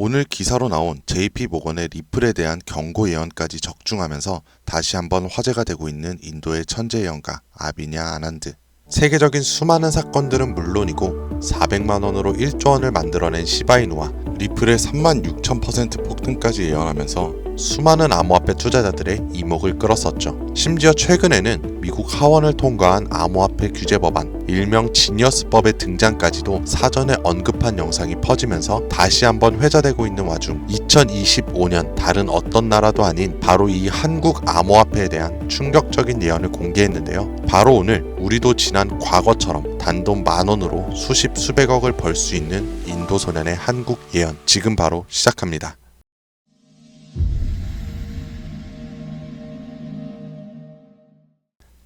오늘 기사로 나온 JP모건의 리플에 대한 경고 예언까지 적중하면서 다시 한번 화제가 되고 있는 인도의 천재 예언가 아비냐 아난드. 세계적인 수많은 사건들은 물론이고 400만 원으로 1조 원을 만들어낸 시바이누와 리플의 36,000% 폭등까지 예언하면서 수많은 암호화폐 투자자들의 이목을 끌었었죠. 심지어 최근에는 미국 하원을 통과한 암호화폐 규제 법안, 일명 지니어스법의 등장까지도 사전에 언급한 영상이 퍼지면서 다시 한번 회자되고 있는 와중 2025년 다른 어떤 나라도 아닌 바로 이 한국 암호화폐에 대한 충격적인 예언을 공개했는데요. 바로 오늘 우리도 지난 과거처럼 단돈 10,000원으로 수십 수백억을 벌 수 있는 인도 소년의 한국 예언 지금 바로 시작합니다.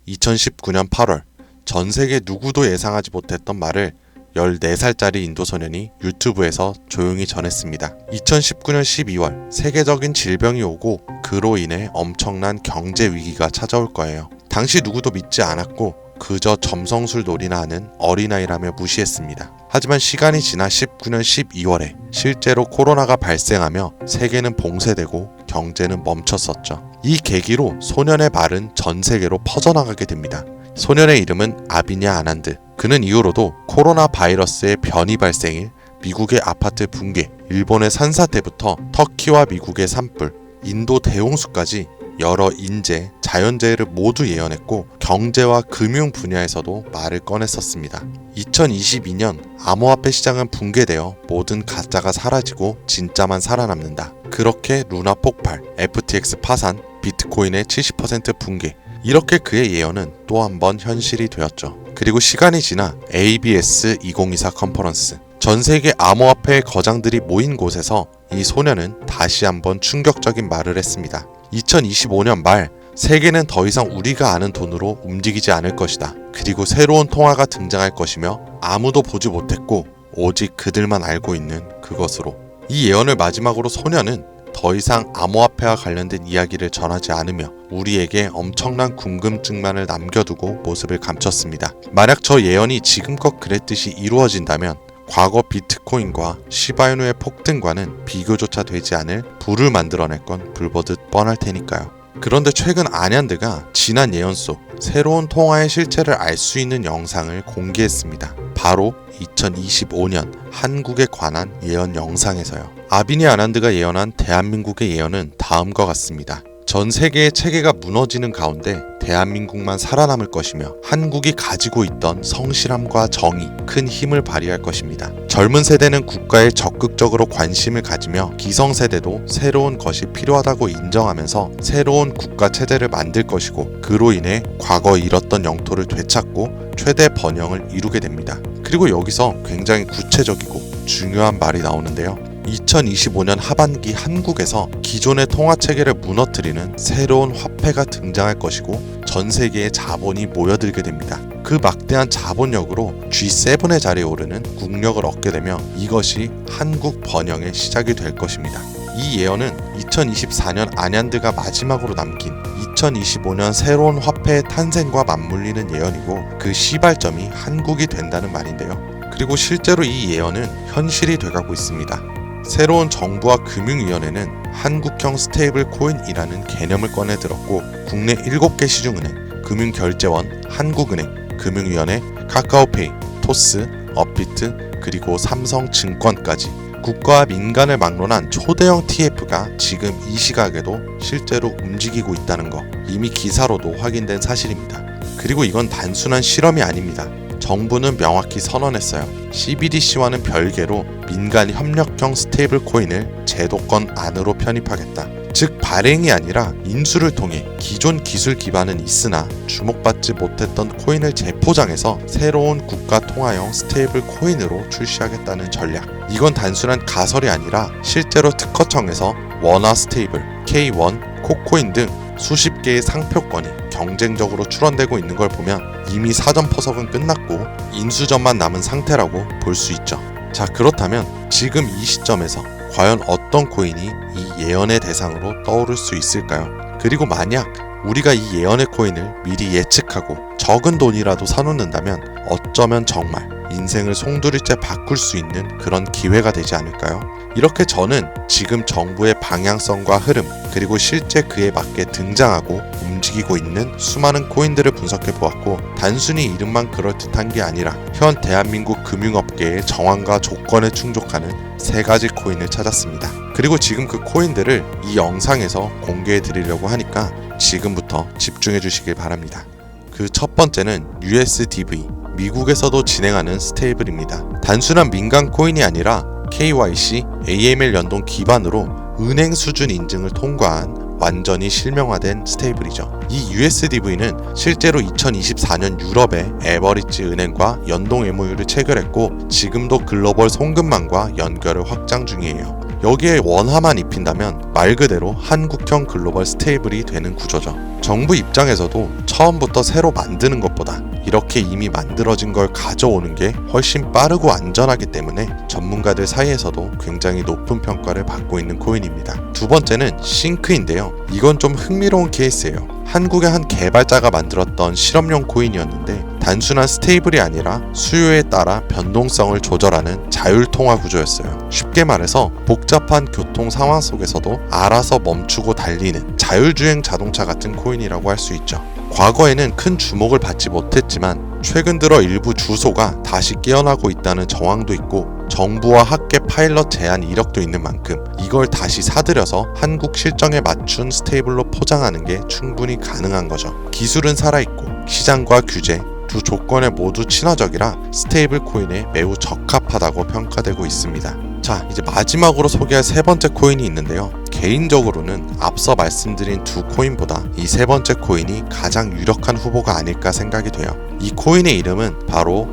(2019년 8월) 전 세계 누구도 예상하지 못했던 말을 14살짜리 인도 소년이 유튜브에서 조용히 전했습니다. 2019년 12월 세계적인 질병이 오고 그로 인해 엄청난 경제 위기가 찾아올 거예요. 당시 누구도 믿지 않았고 그저 점성술 놀이나 하는 어린아이라며 무시했습니다. 하지만 시간이 지나 19년 12월에 실제로 코로나가 발생하며 세계는 봉쇄되고 경제는 멈췄었죠. 이 계기로 소년의 말은 전 세계로 퍼져나가게 됩니다. 소년의 이름은 아비냐 아난드. 그는 이후로도 코로나 바이러스의 변이 발생일, 미국의 아파트 붕괴, 일본의 산사태부터 터키와 미국의 산불, 인도 대홍수까지 여러 인재, 자연재해를 모두 예언했고 경제와 금융 분야에서도 말을 꺼냈었습니다. 2022년 암호화폐 시장은 붕괴되어 모든 가짜가 사라지고 진짜만 살아남는다. 그렇게 루나 폭발, FTX 파산, 비트코인의 70% 붕괴, 이렇게 그의 예언은 또 한 번 현실이 되었죠. 그리고 시간이 지나 ABS 2024 컨퍼런스, 전 세계 암호화폐의 거장들이 모인 곳에서 이 소년은 다시 한번 충격적인 말을 했습니다. 2025년 말 세계는 더 이상 우리가 아는 돈으로 움직이지 않을 것이다. 그리고 새로운 통화가 등장할 것이며 아무도 보지 못했고 오직 그들만 알고 있는 그것으로. 이 예언을 마지막으로 소년은 더 이상 암호화폐와 관련된 이야기를 전하지 않으며 우리에게 엄청난 궁금증만을 남겨두고 모습을 감췄습니다. 만약 저 예언이 지금껏 그랬듯이 이루어진다면 과거 비트코인과 시바이누의 폭등과는 비교조차 되지 않을 부를 만들어낼 건 불보듯 뻔할 테니까요. 그런데 최근 아난드가 지난 예언 속 새로운 통화의 실체를 알 수 있는 영상을 공개했습니다. 바로 2025년 한국에 관한 예언 영상에서요. 아비냐 아난드가 예언한 대한민국의 예언은 다음과 같습니다. 전 세계의 체계가 무너지는 가운데 대한민국만 살아남을 것이며 한국이 가지고 있던 성실함과 정의, 큰 힘을 발휘할 것입니다. 젊은 세대는 국가에 적극적으로 관심을 가지며 기성세대도 새로운 것이 필요하다고 인정하면서 새로운 국가 체제를 만들 것이고 그로 인해 과거 잃었던 영토를 되찾고 최대 번영을 이루게 됩니다. 그리고 여기서 굉장히 구체적이고 중요한 말이 나오는데요. 2025년 하반기 한국에서 기존의 통화체계를 무너뜨리는 새로운 화폐가 등장할 것이고 전 세계의 자본이 모여들게 됩니다. 그 막대한 자본력으로 G7의 자리에 오르는 국력을 얻게 되며 이것이 한국 번영의 시작이 될 것입니다. 이 예언은 2024년 아난드가 마지막으로 남긴 2025년 새로운 화폐의 탄생과 맞물리는 예언이고 그 시발점이 한국이 된다는 말인데요. 그리고 실제로 이 예언은 현실이 돼가고 있습니다. 새로운 정부와 금융위원회는 한국형 스테이블 코인이라는 개념을 꺼내 들었고 국내 7개 시중은행, 금융결제원, 한국은행, 금융위원회, 카카오페이, 토스, 업비트, 그리고 삼성증권까지 국가와 민간을 막론한 초대형 TF가 지금 이 시각에도 실제로 움직이고 있다는 거 이미 기사로도 확인된 사실입니다. 그리고 이건 단순한 실험이 아닙니다. 정부는 명확히 선언했어요. CBDC와는 별개로 민간 협력형 스테이블 코인을 제도권 안으로 편입하겠다. 즉 발행이 아니라 인수를 통해 기존 기술 기반은 있으나 주목받지 못했던 코인을 재포장해서 새로운 국가 통화형 스테이블 코인으로 출시하겠다는 전략. 이건 단순한 가설이 아니라 실제로 특허청에서 원화 스테이블, K1, 코코인 등 수십 개의 상표권이 경쟁적으로 출원되고 있는 걸 보면 이미 사전 퍼석은 끝났고 인수전만 남은 상태라고 볼 수 있죠. 자, 그렇다면 지금 이 시점에서 과연 어떤 코인이 이 예언의 대상으로 떠오를 수 있을까요? 그리고 만약 우리가 이 예언의 코인을 미리 예측하고 적은 돈이라도 사놓는다면 어쩌면 정말 인생을 송두리째 바꿀 수 있는 그런 기회가 되지 않을까요? 이렇게 저는 지금 정부의 방향성과 흐름, 그리고 실제 그에 맞게 등장하고 움직이고 있는 수많은 코인들을 분석해 보았고, 단순히 이름만 그럴듯한 게 아니라 현 대한민국 금융업계의 정황과 조건에 충족하는 3가지 코인을 찾았습니다. 그리고 지금 그 코인들을 이 영상에서 공개해 드리려고 하니까 지금부터 집중해 주시길 바랍니다. 그 첫 번째는 USDV, 미국에서도 진행하는 스테이블입니다. 단순한 민간 코인이 아니라 KYC, AML 연동 기반으로 은행 수준 인증을 통과한 완전히 실명화된 스테이블이죠. 이 USDV는 실제로 2024년 유럽의 에버리지 은행과 연동 MOU를 체결했고, 지금도 글로벌 송금망과 연결을 확장 중이에요. 여기에 원화만 입힌다면 말 그대로 한국형 글로벌 스테이블이 되는 구조죠. 정부 입장에서도 처음부터 새로 만드는 것보다 이렇게 이미 만들어진 걸 가져오는 게 훨씬 빠르고 안전하기 때문에 전문가들 사이에서도 굉장히 높은 평가를 받고 있는 코인입니다. 두 번째는 싱크인데요. 이건 좀 흥미로운 케이스예요. 한국의 한 개발자가 만들었던 실험용 코인이었는데, 단순한 스테이블이 아니라 수요에 따라 변동성을 조절하는 자율통화 구조였어요. 쉽게 말해서 복잡한 교통 상황 속에서도 알아서 멈추고 달리는 자율주행 자동차 같은 코인이라고 할 수 있죠. 과거에는 큰 주목을 받지 못했지만 최근 들어 일부 주소가 다시 깨어나고 있다는 정황도 있고, 정부와 학계 파일럿 제한 이력도 있는 만큼 이걸 다시 사들여서 한국 실정에 맞춘 스테이블로 포장하는 게 충분히 가능한 거죠. 기술은 살아있고 시장과 규제 두 조건에 모두 친화적이라 스테이블 코인에 매우 적합하다고 평가되고 있습니다. 자, 이제 마지막으로 소개할 3번째 코인이 있는데요. 개인적으로는 앞서 말씀드린 두 코인보다 이 3번째 코인이 가장 유력한 후보가 아닐까 생각이 돼요. 이 코인의 이름은 바로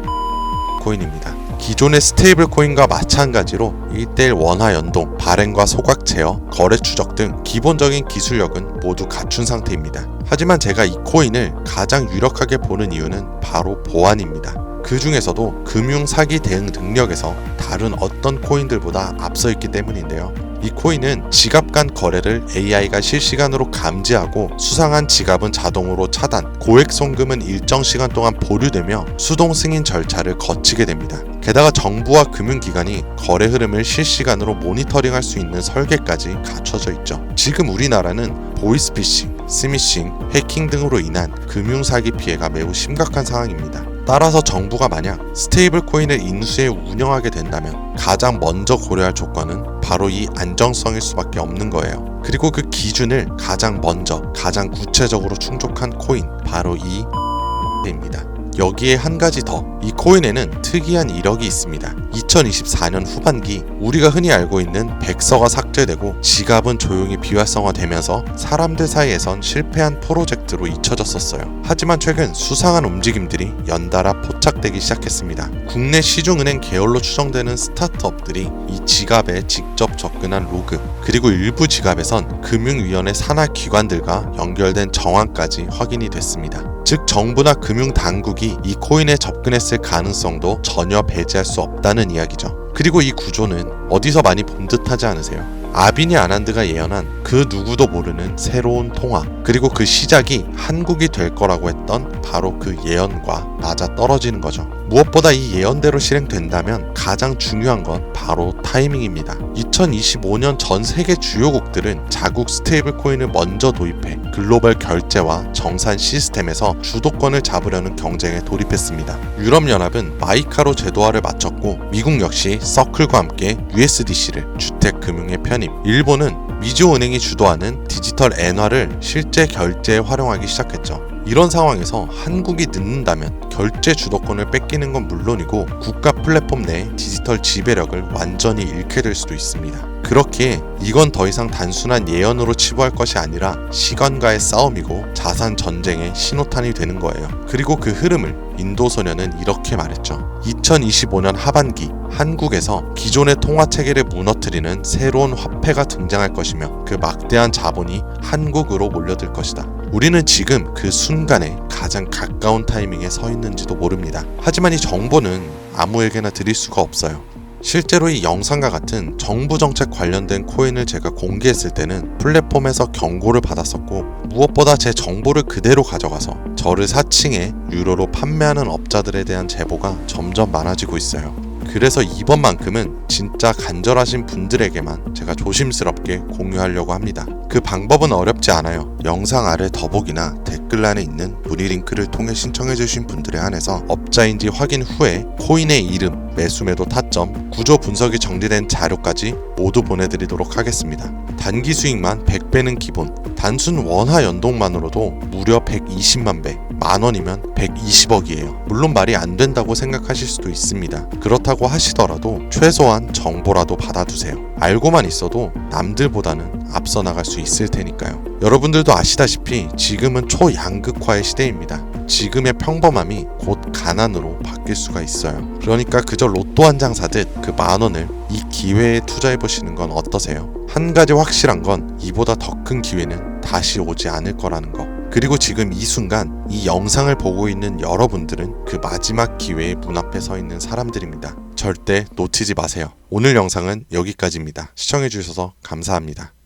코인입니다. 기존의 스테이블 코인과 마찬가지로 1:1 원화 연동, 발행과 소각 제어, 거래 추적 등 기본적인 기술력은 모두 갖춘 상태입니다. 하지만 제가 이 코인을 가장 유력하게 보는 이유는 바로 보안입니다. 그 중에서도 금융 사기 대응 능력에서 다른 어떤 코인들보다 앞서 있기 때문인데요. 이 코인은 지갑 간 거래를 AI가 실시간으로 감지하고 수상한 지갑은 자동으로 차단, 고액 송금은 일정 시간 동안 보류되며 수동 승인 절차를 거치게 됩니다. 게다가 정부와 금융기관이 거래 흐름을 실시간으로 모니터링할 수 있는 설계까지 갖춰져 있죠. 지금 우리나라는 보이스피싱, 스미싱, 해킹 등으로 인한 금융사기 피해가 매우 심각한 상황입니다. 따라서 정부가 만약 스테이블 코인을 인수해 운영하게 된다면 가장 먼저 고려할 조건은 바로 이 안정성일 수밖에 없는 거예요. 그리고 그 기준을 가장 먼저, 가장 구체적으로 충족한 코인, 바로 이 입니다. 여기에 한 가지 더, 이 코인에는 특이한 이력이 있습니다. 2024년 후반기 우리가 흔히 알고 있는 백서가 삭제되고 지갑은 조용히 비활성화되면서 사람들 사이에선 실패한 프로젝트로 잊혀졌었어요. 하지만 최근 수상한 움직임들이 연달아 포착되기 시작했습니다. 국내 시중은행 계열로 추정되는 스타트업들이 이 지갑에 직접 접근한 로그, 그리고 일부 지갑에선 금융위원회 산하 기관들과 연결된 정황까지 확인이 됐습니다. 즉 정부나 금융당국이 이 코인에 접근했을 가능성도 전혀 배제할 수 없다는 이야기죠. 그리고 이 구조는 어디서 많이 본 듯하지 않으세요? 아비니 아난드가 예언한 그 누구도 모르는 새로운 통화, 그리고 그 시작이 한국이 될 거라고 했던 바로 그 예언과 맞아떨어지는 거죠. 무엇보다 이 예언대로 실행된다면 가장 중요한 건 바로 타이밍입니다. 2025년 전 세계 주요국들은 자국 스테이블 코인을 먼저 도입해 글로벌 결제와 정산 시스템에서 주도권을 잡으려는 경쟁에 돌입했습니다. 유럽연합은 마이카로 제도화를 마쳤고, 미국 역시 서클과 함께 USDC를 주택금융에 편입, 일본은 미주은행이 주도하는 디지털 엔화를 실제 결제에 활용하기 시작했죠. 이런 상황에서 한국이 늦는다면 결제 주도권을 뺏기는 건 물론이고 국가 플랫폼 내 디지털 지배력을 완전히 잃게 될 수도 있습니다. 그렇기에 이건 더 이상 단순한 예언으로 치부할 것이 아니라 시간과의 싸움이고 자산 전쟁의 신호탄이 되는 거예요. 그리고 그 흐름을 인도소년은 이렇게 말했죠. 2025년 하반기 한국에서 기존의 통화 체계를 무너뜨리는 새로운 화폐가 등장할 것이며 그 막대한 자본이 한국으로 몰려들 것이다. 우리는 지금 그 순간에 가장 가까운 타이밍에 서 있는지도 모릅니다. 하지만 이 정보는 아무에게나 드릴 수가 없어요. 실제로 이 영상과 같은 정부 정책 관련된 코인을 제가 공개했을 때는 플랫폼에서 경고를 받았었고, 무엇보다 제 정보를 그대로 가져가서 저를 사칭해 유료로 판매하는 업자들에 대한 제보가 점점 많아지고 있어요. 그래서 이번만큼은 진짜 간절하신 분들에게만 제가 조심스럽게 공유하려고 합니다. 그 방법은 어렵지 않아요. 영상 아래 더보기나 댓글란에 있는 문의 링크를 통해 신청해주신 분들에 한해서 업자인지 확인 후에 코인의 이름, 매수매도 타점, 구조 분석이 정리된 자료까지 모두 보내드리도록 하겠습니다. 단기 수익만 100배는 기본, 단순 원화 연동만으로도 무려 120만 배, 만원이면 120억이에요. 물론 말이 안 된다고 생각하실 수도 있습니다. 그렇다고 하시더라도 최소한 정보라도 받아두세요. 알고만 있어도 남들보다는 앞서 나갈 수 있을 테니까요. 여러분들도 아시다시피 지금은 초양극화의 시대입니다. 지금의 평범함이 곧 가난으로 바뀔 수가 있어요. 그러니까 그저 로또 한 장 사듯 그 만원을 이 기회에 투자해보시는 건 어떠세요? 한 가지 확실한 건 이보다 더 큰 기회는 다시 오지 않을 거라는 거. 그리고 지금 이 순간 이 영상을 보고 있는 여러분들은 그 마지막 기회의 문 앞에 서 있는 사람들입니다. 절대 놓치지 마세요. 오늘 영상은 여기까지입니다. 시청해주셔서 감사합니다.